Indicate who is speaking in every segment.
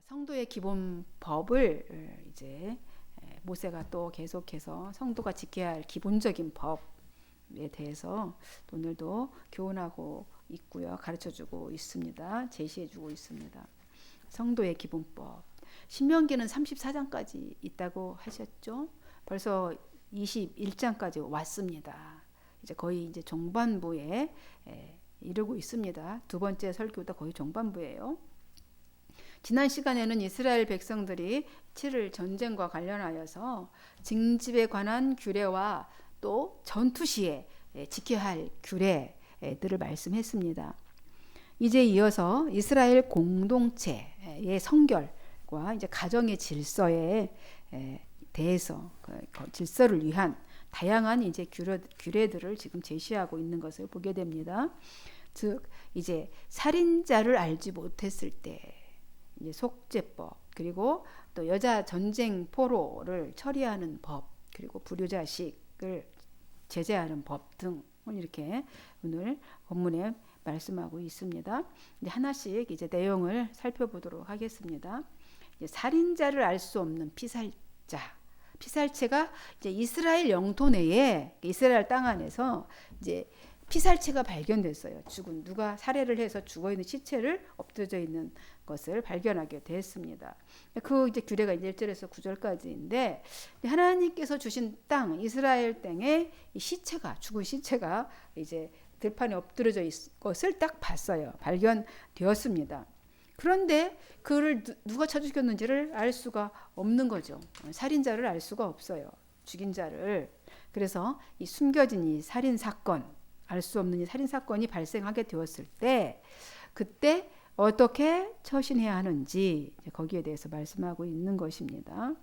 Speaker 1: 성도의 기본 법을 이제 모세가 또 계속해서 성도가 지켜야 할 기본적인 법에 대해서 오늘도 교훈하고 있고요. 가르쳐주고 있습니다. 제시해주고 있습니다. 성도의 기본법. 신명기는 34장까지 있다고 하셨죠. 벌써 21장까지 왔습니다. 이제 거의 이제 종반부에 이르고 있습니다. 두 번째 설교도 거의 종반부예요. 지난 시간에는 이스라엘 백성들이 치를 전쟁과 관련하여서 징집에 관한 규례와 또 전투 시에 지켜야 할 규례들을 말씀했습니다. 이제 이어서 이스라엘 공동체의 성결과 이제 가정의 질서에 대해서 그 질서를 위한 다양한 이제 규례들을 지금 제시하고 있는 것을 보게 됩니다. 즉 이제 살인자를 알지 못했을 때 이제 속죄법, 그리고 또 여자 전쟁 포로를 처리하는 법, 그리고 불효자식을 제재하는 법 등을 이렇게 오늘 본문에 말씀하고 있습니다. 이제 하나씩 이제 내용을 살펴보도록 하겠습니다. 이제 살인자를 알 수 없는 피살자, 피살체가 이제 이스라엘 영토 내에 이스라엘 땅 안에서 이제 피살체가 발견됐어요. 죽은 누가 살해를 해서 죽어 있는 시체를 엎드려져 있는 것을 발견하게 됐습니다. 그 이제 규례가 이제 1절에서 9절까지인데 하나님께서 주신 땅 이스라엘 땅에 이 시체가 죽은 시체가 이제 들판에 엎드려져 있는 것을 딱 봤어요. 발견되었습니다. 그런데 그를 누가 쳐 죽였는지를 알 수가 없는 거죠. 살인자를 알 수가 없어요. 죽인 자를. 그래서 이 숨겨진 이 살인 사건, 알 수 없는 이 살인 사건이 발생하게 되었을 때 그때 어떻게 처신해야 하는지 거기에 대해서 말씀하고 있는 것입니다.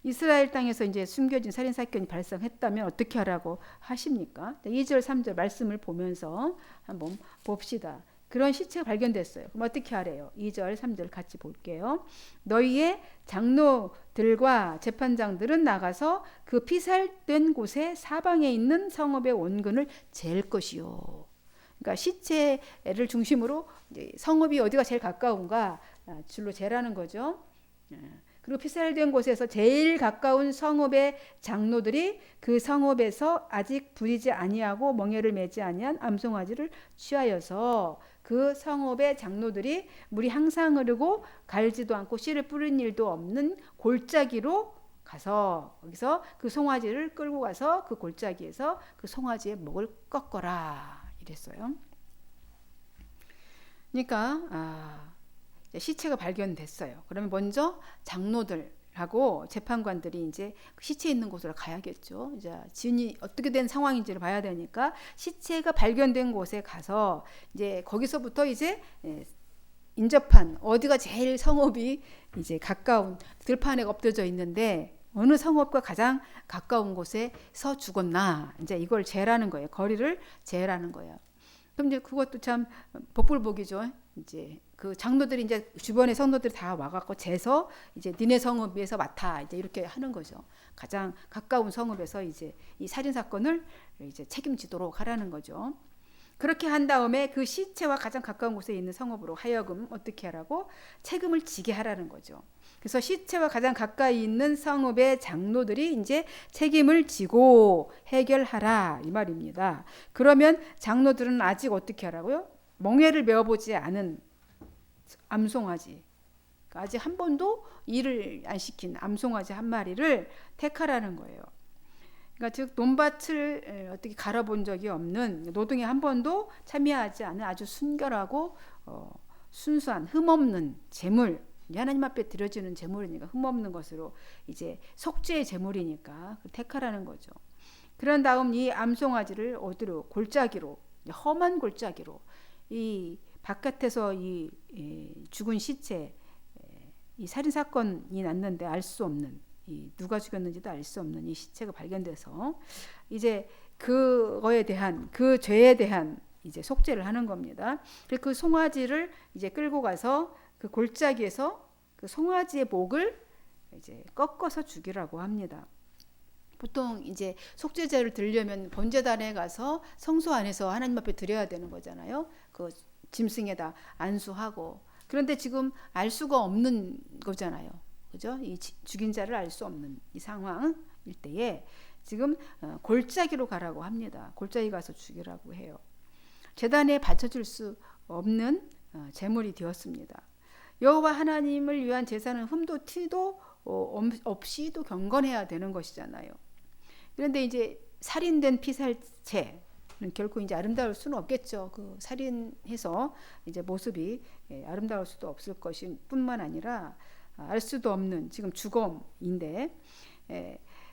Speaker 1: 이스라엘 땅에서 이제 숨겨진 살인 사건이 발생했다면 어떻게 하라고 하십니까? 2절, 3절 말씀을 보면서 한번 봅시다. 그런 시체가 발견됐어요. 그럼 어떻게 하래요? 2절, 3절 같이 볼게요. 너희의 장로들과 재판장들은 나가서 그 피살된 곳에 사방에 있는 성읍의 원근을 잴 것이요. 그러니까 시체를 중심으로 이제 성읍이 어디가 제일 가까운가 줄로 재라는 거죠. 그리고 피살된 곳에서 제일 가까운 성읍의 장로들이 그 성읍에서 아직 부리지 아니하고 멍에를 매지 아니한 암송아지를 취하여서 그 성읍의 장로들이 물이 항상 흐르고 갈지도 않고 씨를 뿌린 일도 없는 골짜기로 가서 거기서 그 송아지를 끌고 가서 그 골짜기에서 그 송아지의 목을 꺾어라 이랬어요. 그러니까 시체가 발견됐어요. 그러면 먼저 장로들하고 재판관들이 이제 시체 있는 곳으로 가야겠죠. 이제 지은이 어떻게 된 상황인지를 봐야 되니까 시체가 발견된 곳에 가서 이제 거기서부터 이제 인접한 어디가 제일 성읍이 이제 가까운 들판에 엎드려져 있는데 어느 성읍과 가장 가까운 곳에서 죽었나 이제 이걸 재라는 거예요. 거리를 재라는 거예요. 그럼 이제 그것도 참 복불복이죠. 이제 그 장로들이 이제 주변의 성도들이 다 와갖고 재서 이제 니네 성읍에서 맡아 이제 이렇게 하는 거죠. 가장 가까운 성읍에서 이제 이 살인 사건을 이제 책임지도록 하라는 거죠. 그렇게 한 다음에 그 시체와 가장 가까운 곳에 있는 성읍으로 하여금 어떻게 하라고 책임을 지게 하라는 거죠. 그래서 시체와 가장 가까이 있는 성읍의 장로들이 이제 책임을 지고 해결하라 이 말입니다. 그러면 장로들은 아직 어떻게 하라고요? 멍에를 메어보지 않은 암송아지, 아직 한 번도 일을 안 시킨 암송아지 한 마리를 택하라는 거예요. 그러니까 즉 논밭을 어떻게 갈아본 적이 없는 노동에 한 번도 참여하지 않은 아주 순결하고 순수한 흠없는 제물, 하나님 앞에 드려지는 제물이니까 흠없는 것으로 이제 속죄의 제물이니까 택하라는 거죠. 그런 다음 이 암송아지를 어디로 골짜기로 험한 골짜기로 이 바깥에서 이 죽은 시체 이 살인 사건이 났는데 알 수 없는 이 누가 죽였는지도 알 수 없는 이 시체가 발견돼서 이제 그거에 대한 그 죄에 대한 이제 속죄를 하는 겁니다. 그 송아지를 이제 끌고 가서 그 골짜기에서 그 송아지의 목을 이제 꺾어서 죽이라고 합니다. 보통 이제 속죄제를 드리려면 번제단에 가서 성소 안에서 하나님 앞에 드려야 되는 거잖아요. 그 짐승에다 안수하고 그런데 지금 알 수가 없는 거잖아요. 그죠? 이 죽인 자를 알 수 없는 이 상황일 때에 지금 골짜기로 가라고 합니다. 골짜기 가서 죽이라고 해요. 제단에 바쳐줄 수 없는 제물이 되었습니다. 여호와 하나님을 위한 제사는 흠도 티도 없이 또 경건해야 되는 것이잖아요. 그런데 이제 살인된 피살체는 결코 이제 아름다울 수는 없겠죠. 그 살인해서 이제 모습이 아름다울 수도 없을 것이 뿐만 아니라 알 수도 없는 지금 죽음인데,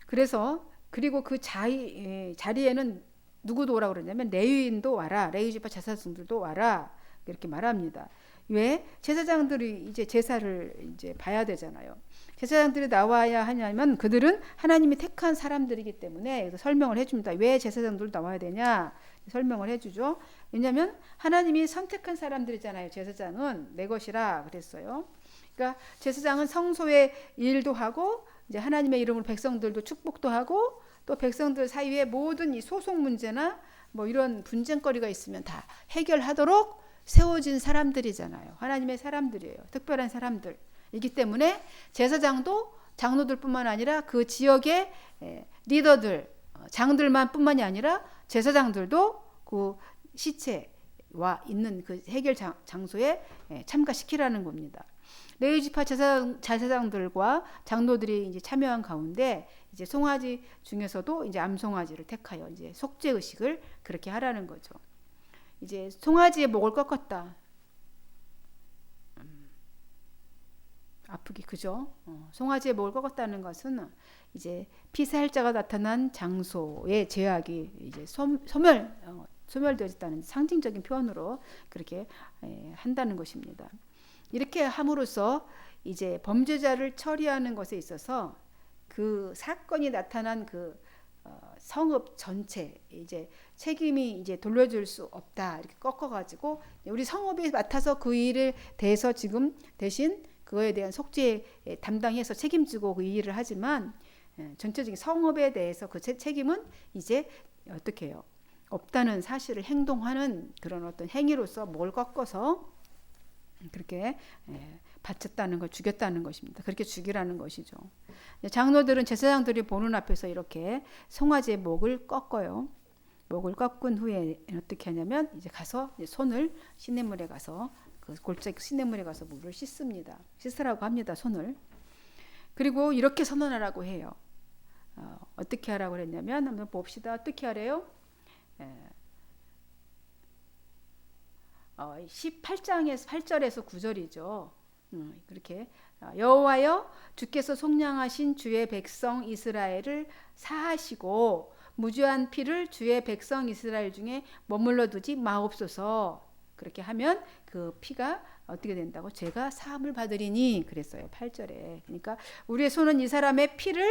Speaker 1: 그래서 그리고 그 자리에는 누구도 오라고 그러냐면 레위인도 와라, 레위 지파 제사장들도 와라 이렇게 말합니다. 왜? 제사장들이 이제 제사를 이제 봐야 되잖아요. 제사장들이 나와야 하냐면 그들은 하나님이 택한 사람들이기 때문에 설명을 해줍니다. 왜 제사장들 나와야 되냐 설명을 해주죠. 왜냐하면 하나님이 선택한 사람들이잖아요. 제사장은 내 것이라 그랬어요. 그러니까 제사장은 성소의 일도 하고 이제 하나님의 이름으로 백성들도 축복도 하고 또 백성들 사이에 모든 이 소송 문제나 뭐 이런 분쟁거리가 있으면 다 해결하도록 세워진 사람들이잖아요. 하나님의 사람들이에요. 특별한 사람들이기 때문에 제사장도 장로들뿐만 아니라 그 지역의 리더들, 장들만 뿐만이 아니라 제사장들도 그 시체와 있는 그 해결 장소에 참가시키라는 겁니다. 레위 지파 제사장들과 장로들이 이제 참여한 가운데 이제 송아지 중에서도 이제 암송아지를 택하여 이제 속죄 의식을 그렇게 하라는 거죠. 이제 송아지의 목을 꺾었다. 아프기 그죠? 송아지의 목을 꺾었다는 것은 이제 피살자가 나타난 장소의 죄악이 이제 소멸되었다는 상징적인 표현으로 그렇게 한다는 것입니다. 이렇게 함으로써 이제 범죄자를 처리하는 것에 있어서 그 사건이 나타난 그 성읍 전체 이제 책임이 이제 돌려줄 수 없다 이렇게 꺾어가지고 우리 성읍이 맡아서 그 일에 대해서 지금 대신 그거에 대한 속죄 담당해서 책임지고 그 일을 하지만 전체적인 성읍에 대해서 그 책임은 이제 어떻게 해요? 없다는 사실을 행동하는 그런 어떤 행위로서 목을 꺾어서 그렇게 바쳤다는 것, 죽였다는 것입니다. 그렇게 죽이라는 것이죠. 장로들은 제사장들이 보는 앞에서 이렇게 송아지의 목을 꺾어요. 목을 꺾은 후에 어떻게 하냐면 이제 가서 손을 시냇물에 가서 그 골짜기 시냇물에 가서 물을 씻습니다. 씻으라고 합니다. 손을. 그리고 이렇게 선언하라고 해요. 어떻게 하라고 그랬냐면 한번 봅시다. 어떻게 하래요? 18장에서 8절에서 9절이죠. 그렇게 여호와여 주께서 속량하신 주의 백성 이스라엘을 사하시고 무죄한 피를 주의 백성 이스라엘 중에 머물러 두지 마옵소서. 그렇게 하면 그 피가 어떻게 된다고? 죄가 사함을 받으리니 그랬어요. 8절에. 그러니까 우리의 손은 이 사람의 피를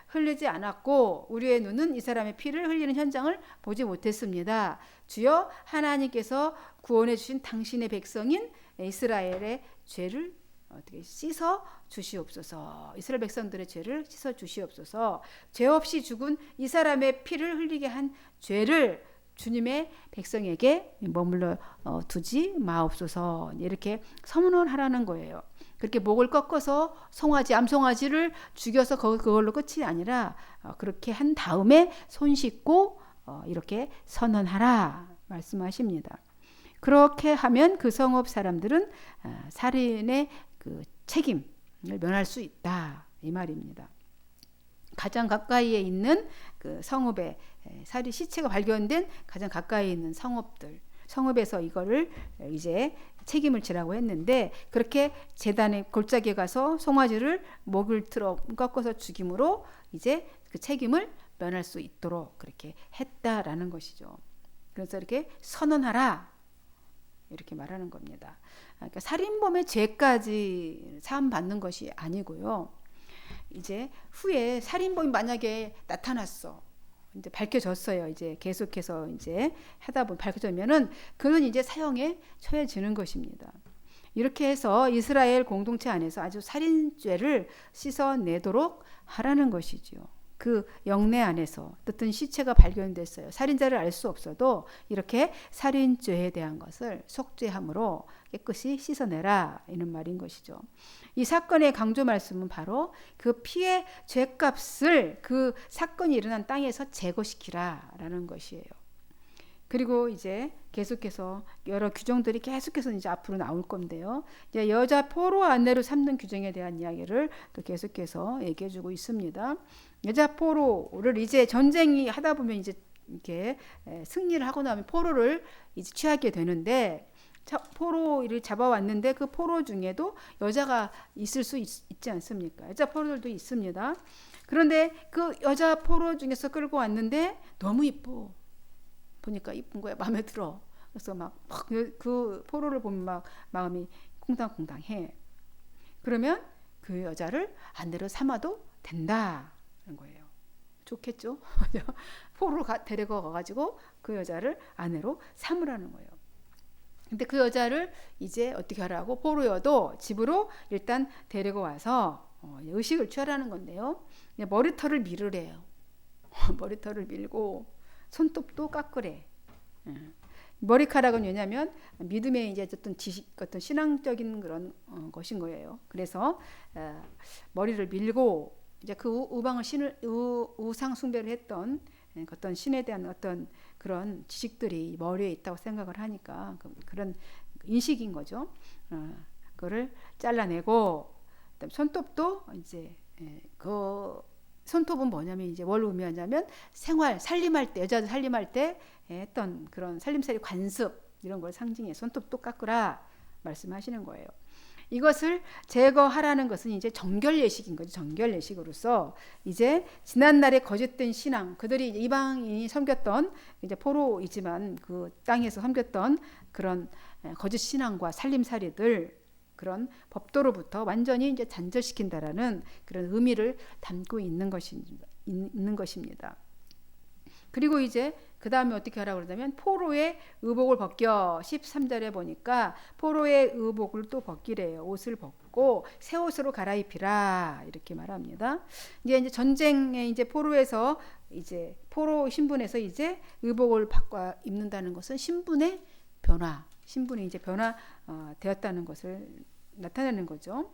Speaker 1: 흘리지 않았고 우리의 눈은 이 사람의 피를 흘리는 현장을 보지 못했습니다. 주여 하나님께서 구원해 주신 당신의 백성인 이스라엘의 죄를 어떻게 씻어 주시옵소서. 이스라엘 백성들의 죄를 씻어 주시옵소서. 죄 없이 죽은 이 사람의 피를 흘리게 한 죄를 주님의 백성에게 머물러 두지 마옵소서. 이렇게 선언을 하라는 거예요. 그렇게 목을 꺾어서 암송아지를 죽여서 그걸로 끝이 아니라 그렇게 한 다음에 손 씻고 이렇게 선언하라 말씀하십니다. 그렇게 하면 그 성읍 사람들은 살인의 그 책임을 면할 수 있다 이 말입니다. 가장 가까이에 있는 그 성읍에 살인 시체가 발견된 가장 가까이 있는 성읍에서 이거를 이제 책임을 지라고 했는데 그렇게 제단의 골짜기에 가서 송아지를 목을 꺾어서 죽임으로 이제 그 책임을 면할 수 있도록 그렇게 했다라는 것이죠. 그래서 이렇게 선언하라 이렇게 말하는 겁니다. 그러니까 살인범의 죄까지 사함 받는 것이 아니고요. 이제 후에 살인범이 만약에 나타났어. 이제 밝혀졌어요. 이제 계속해서 이제 하다 보면 밝혀지면은 그는 이제 사형에 처해지는 것입니다. 이렇게 해서 이스라엘 공동체 안에서 아주 살인죄를 씻어내도록 하라는 것이죠. 그 영내 안에서 어떤 시체가 발견됐어요. 살인자를 알 수 없어도 이렇게 살인죄에 대한 것을 속죄함으로 깨끗이 씻어내라 이런 말인 것이죠. 이 사건의 강조 말씀은 바로 그 피의 죄값을 그 사건이 일어난 땅에서 제거시키라라는 것이에요. 그리고 이제 계속해서 여러 규정들이 계속해서 이제 앞으로 나올 건데요. 이제 여자 포로 아내로 삼는 규정에 대한 이야기를 또 계속해서 얘기해주고 있습니다. 여자 포로를 이제 전쟁이 하다 보면 이제 이렇게 승리를 하고 나면 포로를 이제 취하게 되는데, 포로를 잡아왔는데 그 포로 중에도 여자가 있을 수 있지 않습니까? 여자 포로들도 있습니다. 그런데 그 여자 포로 중에서 끌고 왔는데 너무 이뻐. 보니까 이쁜 거야. 마음에 들어. 그래서 막 그 포로를 보면 막 마음이 콩당콩당해. 그러면 그 여자를 아내로 삼아도 된다는 거예요. 좋겠죠? 포로로 데리고 가가지고 그 여자를 아내로 삼으라는 거예요. 근데 그 여자를 이제 어떻게 하라고? 포로여도 집으로 일단 데리고 와서 의식을 취하라는 건데요. 머리털을 밀으래요. 머리털을 밀고 손톱도 깎으래. 머리카락은 왜냐면 믿음의 이제 어떤 지식, 어떤 신앙적인 그런 것인 거예요. 그래서 머리를 밀고 이제 그 우방을 우상 숭배를 했던 어떤 신에 대한 어떤 그런 지식들이 머리에 있다고 생각을 하니까 그런 인식인 거죠. 그거를 잘라내고, 그다음 손톱도 이제 그 손톱은 뭐냐면 이제 뭘 의미하냐면 생활 살림할 때, 여자들 살림할 때 했던 그런 살림살이 관습 이런 걸 상징해 손톱도 깎으라 말씀하시는 거예요. 이것을 제거하라는 것은 이제 정결 예식인 거죠. 정결 예식으로서 이제 지난날의 거짓된 신앙, 그들이 이방인이 섬겼던 이제 포로이지만 그 땅에서 섬겼던 그런 거짓 신앙과 살림살이들, 그런 법도로부터 완전히 이제 단절시킨다라는 그런 의미를 담고 있는 것입니다. 그리고 이제 그 다음에 어떻게 하라고 그러냐면 포로의 의복을 벗겨. 13절에 보니까 포로의 의복을 또 벗기래요. 옷을 벗고 새 옷으로 갈아입히라 이렇게 말합니다. 이제 전쟁에 이제 포로에서 이제 포로 신분에서 이제 의복을 바꿔 입는다는 것은 신분의 변화, 신분이 이제 변화되었다는 것을 나타내는 거죠.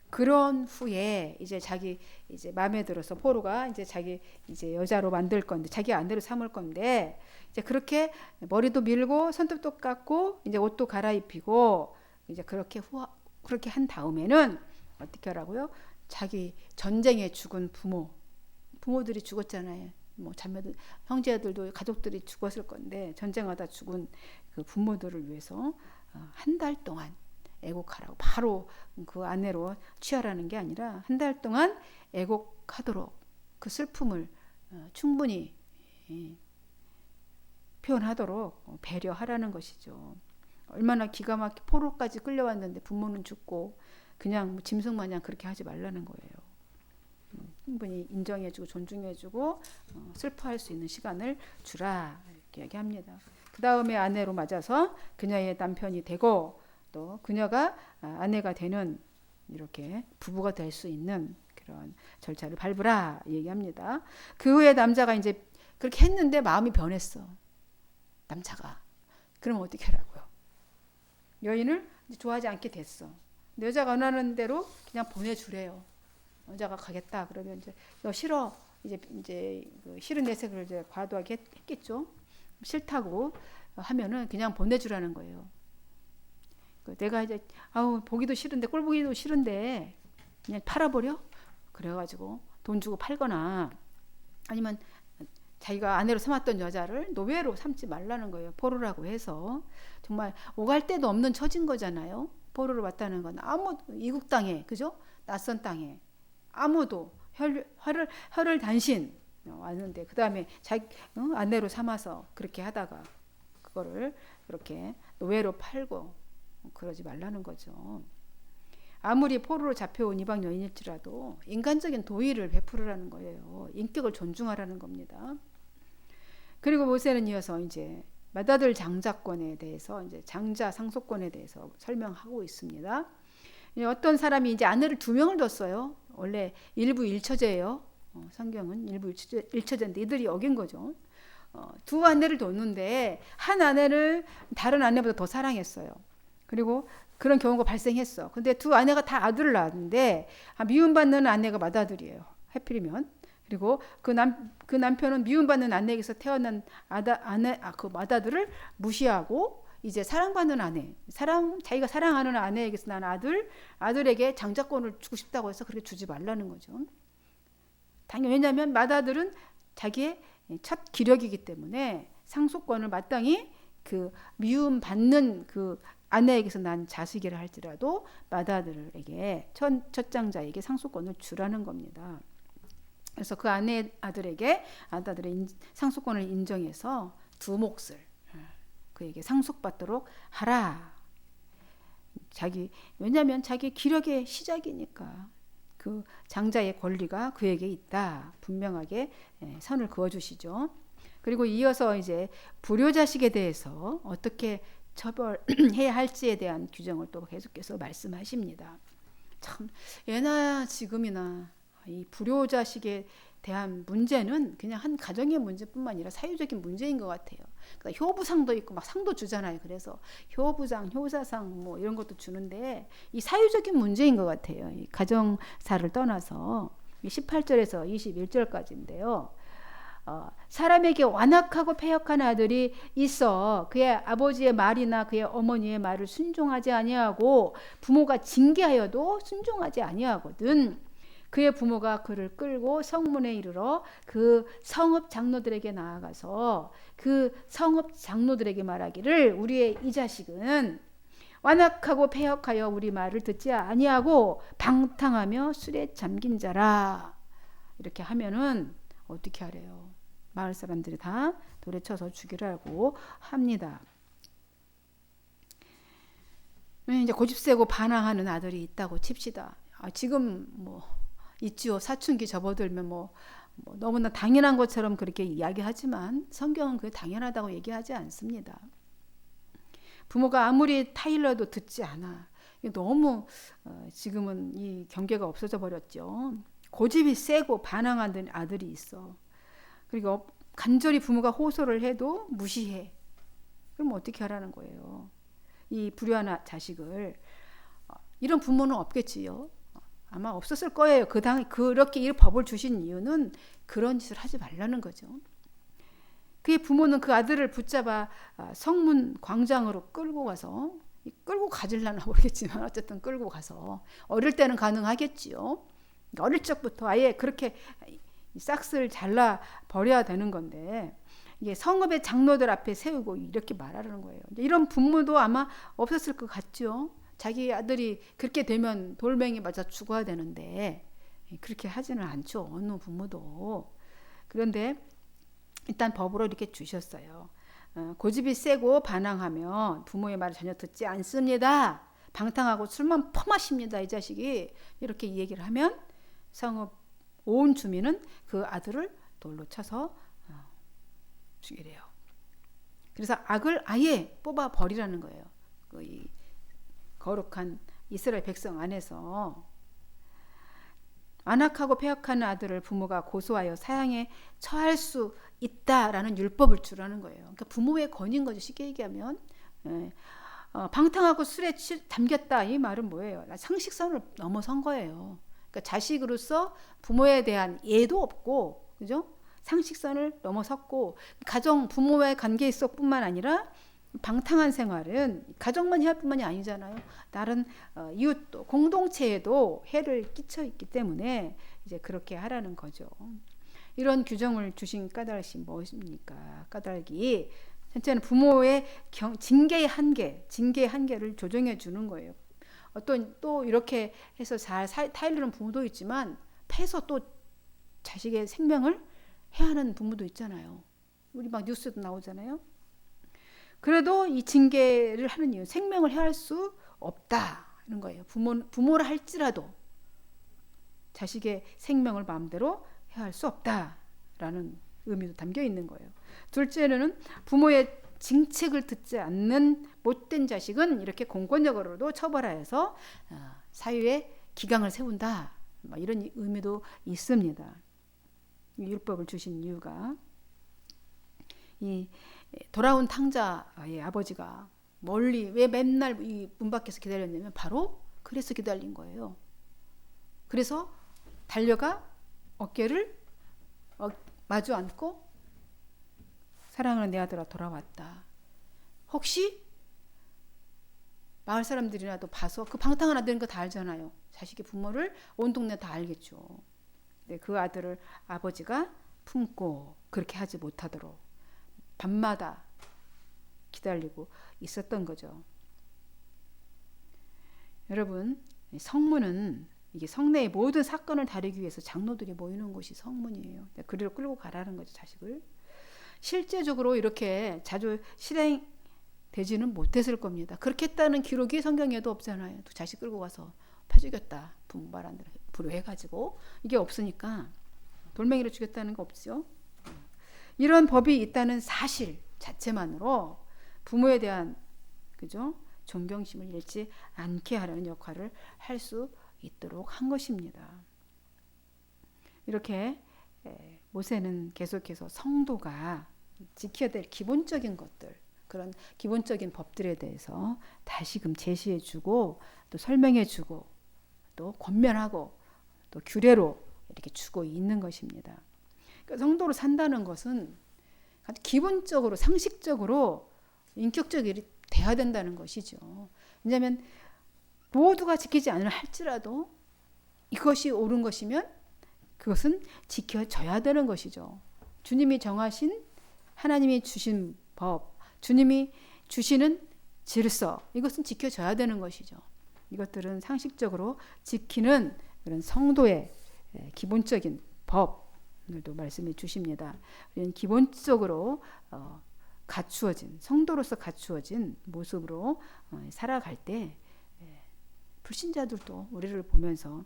Speaker 1: 그런 후에 이제 자기 이제 마음에 들어서 포로가 이제 자기 이제 여자로 만들 건데, 자기 아내로 삼을 건데, 이제 그렇게 머리도 밀고 손톱도 깎고 이제 옷도 갈아입히고 이제 그렇게 한 다음에는 어떻게 하라고요? 자기 전쟁에 죽은 부모들이 죽었잖아요. 뭐 자매들, 형제들도 가족들이 죽었을 건데 전쟁하다 죽은 그 부모들을 위해서 한 달 동안 애곡하라고, 바로 그 아내로 취하라는 게 아니라 한 달 동안 애곡하도록 그 슬픔을 충분히 표현하도록 배려하라는 것이죠. 얼마나 기가 막히게 포로까지 끌려왔는데 부모는 죽고 그냥 짐승 마냥 그렇게 하지 말라는 거예요. 충분히 인정해주고 존중해주고 슬퍼할 수 있는 시간을 주라 이렇게 얘기합니다. 그 다음에 아내로 맞아서 그녀의 남편이 되고 또 그녀가 아내가 되는, 이렇게 부부가 될 수 있는 그런 절차를 밟으라 얘기합니다. 그 후에 남자가 이제 그렇게 했는데 마음이 변했어. 남자가. 그럼 어떻게 하라고요? 여인을 좋아하지 않게 됐어. 여자가 원하는 대로 그냥 보내주래요. 여자가 가겠다 그러면 이제 너 싫어, 이제 그 싫은 내색을 이제 과도하게 했겠죠. 싫다고 하면은 그냥 보내주라는 거예요. 내가 이제 보기도 싫은데, 꼴보기도 싫은데 그냥 팔아버려? 그래가지고 돈 주고 팔거나, 아니면 자기가 아내로 삼았던 여자를 노예로 삼지 말라는 거예요. 포로라고 해서 정말 오갈 데도 없는 처진 거잖아요. 포로로 왔다는 건 아무 이국 땅에, 그죠? 낯선 땅에 아무도 혀를 단신 왔는데 그 다음에 자기 아내로 삼아서 그렇게 하다가 그거를 그렇게 노예로 팔고 그러지 말라는 거죠. 아무리 포로로 잡혀온 이방 여인일지라도 인간적인 도의를 베풀으라는 거예요. 인격을 존중하라는 겁니다. 그리고 모세는 이어서 이제 맏아들 장자권에 대해서, 이제 장자 상속권에 대해서 설명하고 있습니다. 어떤 사람이 이제 아내를 2명을 뒀어요. 원래 일부 일처제예요. 성경은 일부 일처제인데 이들이 어긴 거죠. 두 아내를 뒀는데 한 아내를 다른 아내보다 더 사랑했어요. 그리고 그런 경우가 발생했어. 근데 두 아내가 다 아들을 낳았는데 미움받는 아내가 맏아들이에요. 하필이면. 그리고 그 남편은 미움받는 아내에게서 태어난 그 맏아들을 무시하고 이제 사랑받는 아내, 자기가 사랑하는 아내에게서 난 아들에게 장자권을 주고 싶다고 해서 그렇게 주지 말라는 거죠. 당연히 왜냐하면 맏아들은 자기의 첫 기력이기 때문에 상속권을 마땅히 그 미움받는 그 아내에게서 난 자식이라 할지라도 맏아들에게 첫 장자에게 상속권을 주라는 겁니다. 그래서 그 아들에게 상속권을 인정해서 두 몫을 그에게 상속받도록 하라. 왜냐하면 자기 기력의 시작이니까 그 장자의 권리가 그에게 있다. 분명하게 선을 그어주시죠. 그리고 이어서 이제 불효자식에 대해서 어떻게 처벌해야 할지에 대한 규정을 또 계속해서 말씀하십니다. 참 예나 지금이나 이 불효자식에 대한 문제는 그냥 한 가정의 문제뿐만 아니라 사회적인 문제인 것 같아요. 그러니까 효부상도 있고 막 상도 주잖아요. 그래서 효부상, 효사상 뭐 이런 것도 주는데 이 사회적인 문제인 것 같아요. 이 가정사를 떠나서 18절에서 21절까지인데요. 사람에게 완악하고 패역한 아들이 있어 그의 아버지의 말이나 그의 어머니의 말을 순종하지 아니하고 부모가 징계하여도 순종하지 아니하거든. 그의 부모가 그를 끌고 성문에 이르러 그 성읍 장로들에게 나아가서 그 성읍 장로들에게 말하기를 우리의 이 자식은 완악하고 패역하여 우리 말을 듣지 아니하고 방탕하며 술에 잠긴 자라. 이렇게 하면은 어떻게 하래요? 마을 사람들이 다 도래쳐서 죽이라고 합니다. 이제 고집세고 반항하는 아들이 있다고 칩시다. 지금 뭐 있지요. 사춘기 접어들면 뭐 너무나 당연한 것처럼 그렇게 이야기하지만 성경은 그게 당연하다고 얘기하지 않습니다. 부모가 아무리 타일러도 듣지 않아. 너무 지금은 이 경계가 없어져 버렸죠. 고집이 세고 반항하는 아들이 있어. 그리고 간절히 부모가 호소를 해도 무시해. 그럼 어떻게 하라는 거예요? 이 불효한 자식을. 이런 부모는 없겠지요. 아마 없었을 거예요. 그렇게 이 법을 주신 이유는 그런 짓을 하지 말라는 거죠. 그의 부모는 그 아들을 붙잡아 성문 광장으로 끌고 가질라나 모르겠지만 어쨌든 끌고 가서 어릴 때는 가능하겠지요. 어릴 적부터 아예 그렇게 싹스를 잘라 버려야 되는 건데 이게 성읍의 장로들 앞에 세우고 이렇게 말하라는 거예요. 이런 부모도 아마 없었을 것 같죠. 자기 아들이 그렇게 되면 돌멩이 맞아 죽어야 되는데 그렇게 하지는 않죠. 어느 부모도. 그런데 일단 법으로 이렇게 주셨어요. 고집이 세고 반항하면 부모의 말을 전혀 듣지 않습니다. 방탕하고 술만 퍼마십니다. 이 자식이. 이렇게 얘기를 하면 성읍 온 주민은 그 아들을 돌로 쳐서 죽이래요. 그래서 악을 아예 뽑아 버리라는 거예요. 이 거룩한 이스라엘 백성 안에서 완악하고 패역한 아들을 부모가 고소하여 사형에 처할 수 있다라는 율법을 주라는 거예요. 그러니까 부모의 권위인 거죠. 쉽게 얘기하면 방탕하고 술에 잠겼다 이 말은 뭐예요? 상식선을 넘어선 거예요. 그러니까 자식으로서 부모에 대한 예도 없고, 그죠? 상식선을 넘어섰고 가정 부모와의 관계 속뿐만 아니라 방탕한 생활은 가정만 해할 뿐만이 아니잖아요. 다른 이웃도 공동체에도 해를 끼쳐 있기 때문에 이제 그렇게 하라는 거죠. 이런 규정을 주신 까닭이 무엇입니까? 까닭이 첫째는 부모의 징계의 한계를 조정해 주는 거예요. 또 이렇게 해서 잘 타일르는 부모도 있지만 패서 또 자식의 생명을 해하는 부모도 있잖아요. 우리 막 뉴스도 나오잖아요. 그래도 이 징계를 하는 이유, 생명을 해할 수 없다는 거예요. 부모라 할지라도 자식의 생명을 마음대로 해할 수 없다라는 의미도 담겨 있는 거예요. 둘째는 부모의 징책을 듣지 않는 못된 자식은 이렇게 공권력으로도 처벌하여서 사유에 기강을 세운다. 이런 의미도 있습니다. 이 율법을 주신 이유가 이 돌아온 탕자의 아버지가 멀리 왜 맨날 이 문 밖에서 기다렸냐면 바로 그래서 기다린 거예요. 그래서 달려가 어깨를 마주 앉고 사랑하는 내 아들아 돌아왔다. 혹시 마을 사람들이라도 봐서 그 방탕한 아들인 거 다 알잖아요. 자식의 부모를 온 동네 다 알겠죠. 근데 그 아들을 아버지가 품고 그렇게 하지 못하도록 밤마다 기다리고 있었던 거죠. 여러분, 성문은 이게 성내의 모든 사건을 다루기 위해서 장로들이 모이는 곳이 성문이에요. 그리로 끌고 가라는 거죠, 자식을. 실제적으로 이렇게 자주 실행되지는 못했을 겁니다. 그렇게 했다는 기록이 성경에도 없잖아요. 또 자식 끌고 가서 패 죽였다. 부모 말 안 들어 불효해가지고 이게 없으니까 돌멩이로 죽였다는 거 없죠. 이런 법이 있다는 사실 자체만으로 부모에 대한 그죠? 존경심을 잃지 않게 하려는 역할을 할 수 있도록 한 것입니다. 이렇게 모세는 계속해서 성도가 지켜야 될 기본적인 것들, 그런 기본적인 법들에 대해서 다시금 제시해주고 또 설명해주고 또 권면하고 또 규례로 이렇게 주고 있는 것입니다. 그러니까 성도로 산다는 것은 기본적으로 상식적으로 인격적이 돼야 된다는 것이죠. 왜냐하면 모두가 지키지 않으려 할지라도 이것이 옳은 것이면 그것은 지켜져야 되는 것이죠. 주님이 정하신 하나님이 주신 법, 주님이 주시는 질서, 이것은 지켜져야 되는 것이죠. 이것들은 상식적으로 지키는 그런 성도의 기본적인 법들도 말씀해 주십니다. 기본적으로 갖추어진 성도로서 갖추어진 모습으로 살아갈 때 불신자들도 우리를 보면서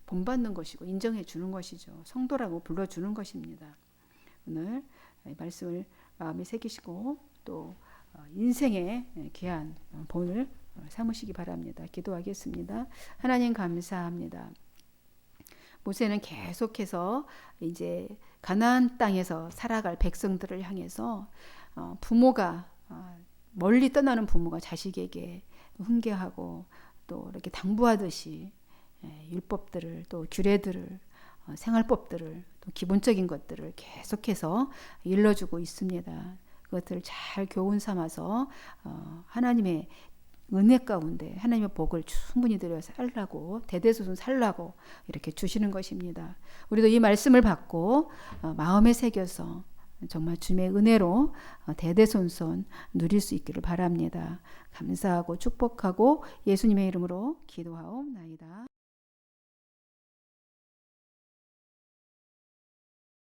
Speaker 1: 본받는 것이고 인정해 주는 것이죠. 성도라고 불러주는 것입니다. 오늘 말씀을 마음에 새기시고 또 인생의 귀한 본을 삼으시기 바랍니다. 기도하겠습니다. 하나님 감사합니다. 모세는 계속해서 이제 가나안 땅에서 살아갈 백성들을 향해서 부모가 멀리 떠나는 부모가 자식에게 훈계하고 또 이렇게 당부하듯이 율법들을 또 규례들을 생활법들을 또 기본적인 것들을 계속해서 일러주고 있습니다. 그것들을 잘 교훈 삼아서 하나님의 은혜 가운데 하나님의 복을 충분히 드려 살라고 대대손손 살라고 이렇게 주시는 것입니다. 우리도 이 말씀을 받고 마음에 새겨서 정말 주님의 은혜로 대대손손 누릴 수 있기를 바랍니다. 감사하고 축복하고 예수님의 이름으로 기도하옵나이다.